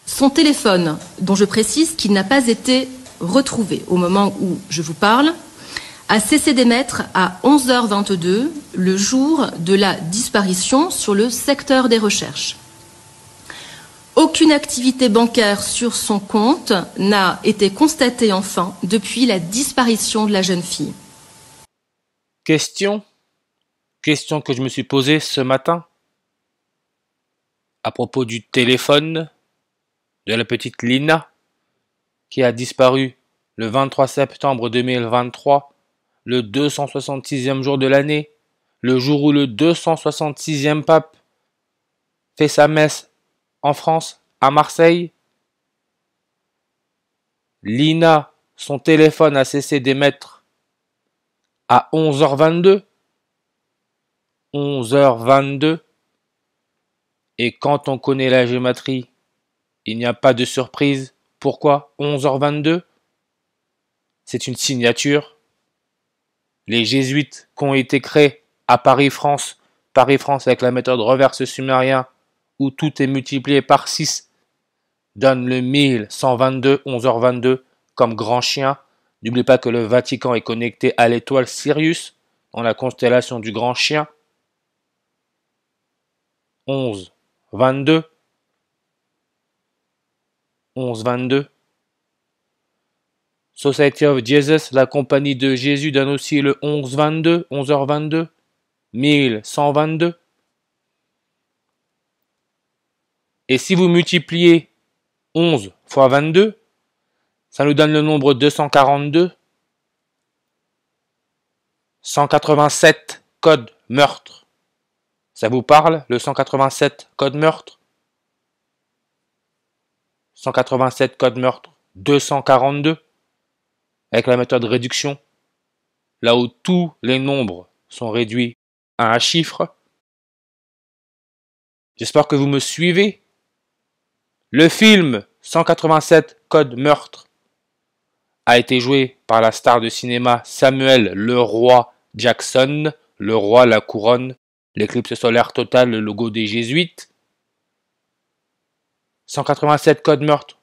Son téléphone, dont je précise qu'il n'a pas été retrouvé au moment où je vous parle, a cessé d'émettre à 11h22 le jour de la disparition sur le secteur des recherches. Aucune activité bancaire sur son compte n'a été constatée enfin depuis la disparition de la jeune fille. Question que je me suis posée ce matin à propos du téléphone de la petite Lina qui a disparu le 23 septembre 2023, le 266e jour de l'année, le jour où le 266e pape fait sa messe en France, à Marseille. Lina, son téléphone a cessé d'émettre à 11h22. 11h22. Et quand on connaît la géométrie, il n'y a pas de surprise. Pourquoi 11h22? C'est une signature. Les jésuites qui ont été créés à Paris-France avec la méthode reverse sumérien, où tout est multiplié par 6, donne le 1122, 11h22, comme grand chien. N'oubliez pas que le Vatican est connecté à l'étoile Sirius, dans la constellation du grand chien. 11, 22. 11, 22. Society of Jesus, la compagnie de Jésus, donne aussi le 11, 22, 11h22, 1122. Et si vous multipliez 11 fois 22, ça nous donne le nombre 242. 187 code meurtre. Ça vous parle, le 187 code meurtre? 187 code meurtre, 242, avec la méthode réduction, là où tous les nombres sont réduits à un chiffre. J'espère que vous me suivez. Le film 187 code meurtre a été joué par la star de cinéma Samuel Leroy Jackson, le roi, la couronne, l'éclipse solaire totale, le logo des jésuites. 187 code meurtre,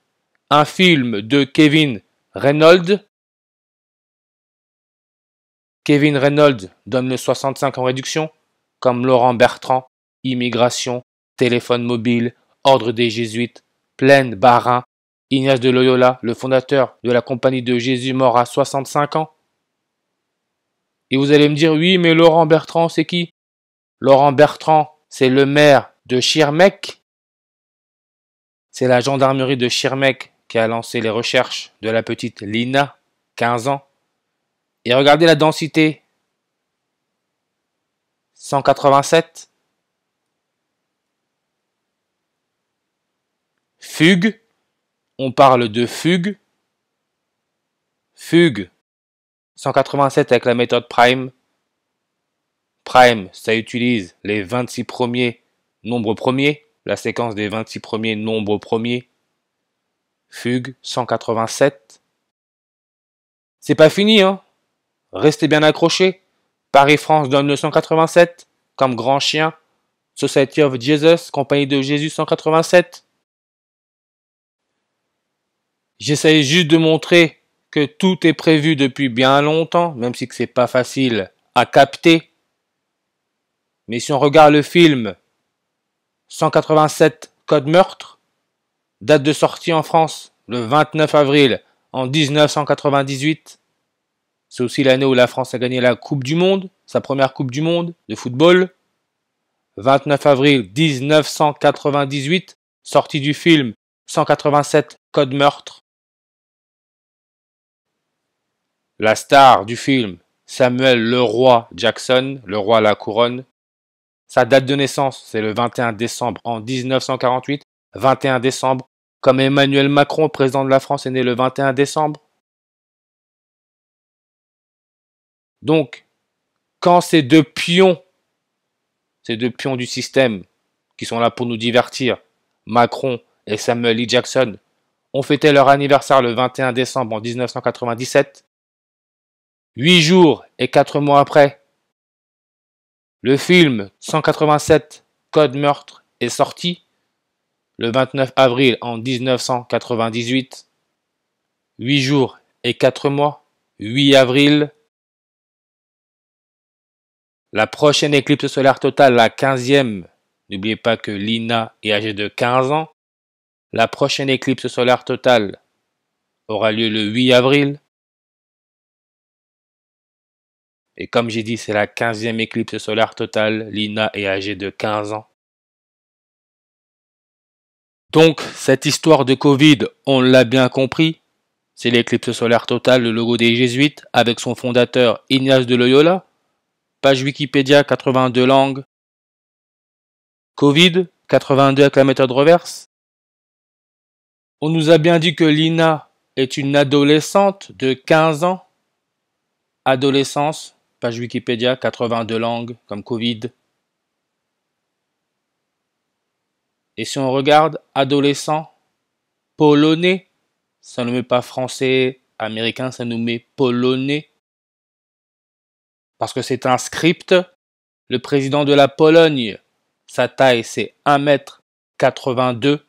un film de Kevin Reynolds. Kevin Reynolds donne le 65 en réduction, comme Laurent Bertrand, immigration, téléphone mobile, ordre des jésuites, Plaine, Barin, Ignace de Loyola, le fondateur de la Compagnie de Jésus, mort à 65 ans. Et vous allez me dire, oui, mais Laurent Bertrand, c'est qui? Laurent Bertrand, c'est le maire de Schirmeck. C'est la gendarmerie de Schirmeck qui a lancé les recherches de la petite Lina, 15 ans. Et regardez la densité. 187. Fugue. On parle de fugue. Fugue. 187 avec la méthode Prime. Prime, ça utilise les 26 premiers nombres premiers, la séquence des 26 premiers nombres premiers. Fugue 187. C'est pas fini, hein. Restez bien accrochés. Paris-France donne le 187 comme grand chien. Society of Jesus, Compagnie de Jésus 187. J'essaye juste de montrer que tout est prévu depuis bien longtemps, même si c'est pas facile à capter. Mais si on regarde le film 187 Code meurtre, date de sortie en France le 29 avril en 1998. C'est aussi l'année où la France a gagné la Coupe du Monde, sa première Coupe du Monde de football. 29 avril 1998, sortie du film 187 Code meurtre. La star du film, Samuel Leroy Jackson, le roi à la couronne. Sa date de naissance, c'est le 21 décembre en 1948. 21 décembre, comme Emmanuel Macron, président de la France, est né le 21 décembre. Donc, quand ces deux pions du système, qui sont là pour nous divertir, Macron et Samuel L. Jackson, ont fêté leur anniversaire le 21 décembre en 1997, 8 jours et 4 mois après, le film 187 Code meurtre est sorti. le 29 avril en 1998. 8 jours et 4 mois, 8 avril. La prochaine éclipse solaire totale, la 15e, n'oubliez pas que Lina est âgée de 15 ans. La prochaine éclipse solaire totale aura lieu le 8 avril. Et comme j'ai dit, c'est la 15e éclipse solaire totale. Lina est âgée de 15 ans. Donc, cette histoire de Covid, on l'a bien compris. C'est l'éclipse solaire totale, le logo des Jésuites, avec son fondateur Ignace de Loyola. Page Wikipédia, 82 langues. Covid, 82 avec la méthode reverse. On nous a bien dit que Lina est une adolescente de 15 ans. Adolescence, page Wikipédia, 82 langues, comme Covid. Et si on regarde adolescent, polonais, ça ne met pas français, américain, ça nous met polonais. Parce que c'est un script. Le président de la Pologne, sa taille c'est 1,82 m.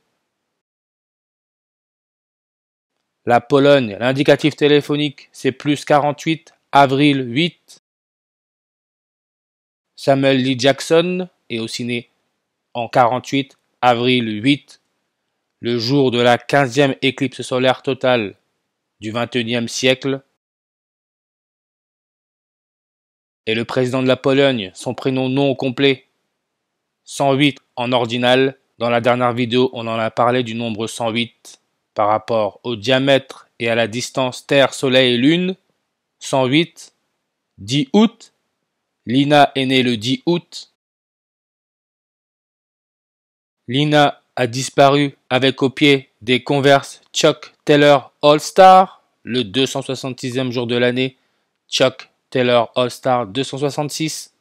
La Pologne, l'indicatif téléphonique c'est plus 48, avril 8. Samuel Lee Jackson est aussi né en 48, avril 8, le jour de la 15e éclipse solaire totale du 21e siècle. Et le président de la Pologne, son prénom non complet, 108 en ordinal. Dans la dernière vidéo, on en a parlé du nombre 108 par rapport au diamètre et à la distance Terre, Soleil et Lune. 108, 10 août. Lina est née le 10 août. Lina a disparu avec au pied des Converse Chuck Taylor All-Star, le 266e jour de l'année. Chuck Taylor All-Star 266.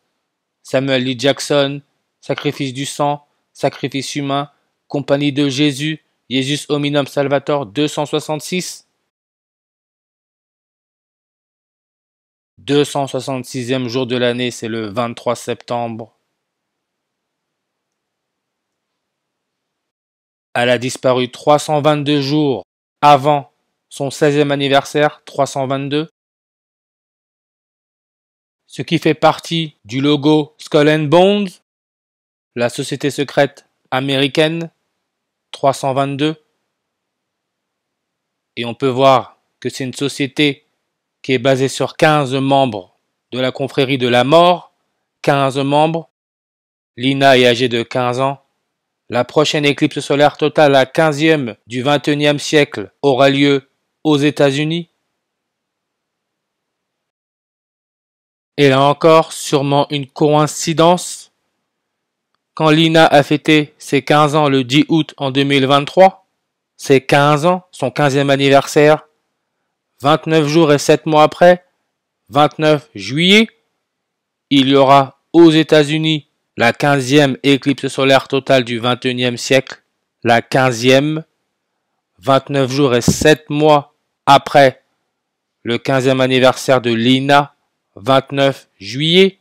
Samuel Lee Jackson, sacrifice du sang, sacrifice humain, compagnie de Jésus, Jesus Hominum Salvator 266. 266e jour de l'année, c'est le 23 septembre. Elle a disparu 322 jours avant son 16e anniversaire, 322. Ce qui fait partie du logo Skull and Bones, la société secrète américaine, 322. Et on peut voir que c'est une société qui est basée sur 15 membres de la confrérie de la mort, 15 membres. Lina est âgée de 15 ans. La prochaine éclipse solaire totale, la 15e du 21e siècle, aura lieu aux États-Unis. Et là encore, sûrement une coïncidence. Quand Lina a fêté ses 15 ans le 10 août en 2023, ses 15 ans, son 15e anniversaire, 29 jours et 7 mois après, 29 juillet, il y aura aux États-Unis la 15e éclipse solaire totale du 21e siècle, la 15e, 29 jours et 7 mois après le 15e anniversaire de Lina, 29 juillet.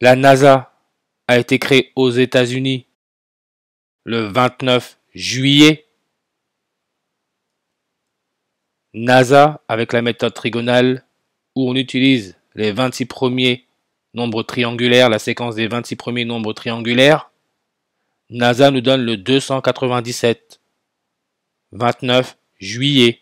La NASA a été créée aux États-Unis le 29 juillet. NASA avec la méthode trigonale où on utilise les 26 premiers nombres triangulaires, la séquence des 26 premiers nombres triangulaires. NASA nous donne le 297. 29 juillet.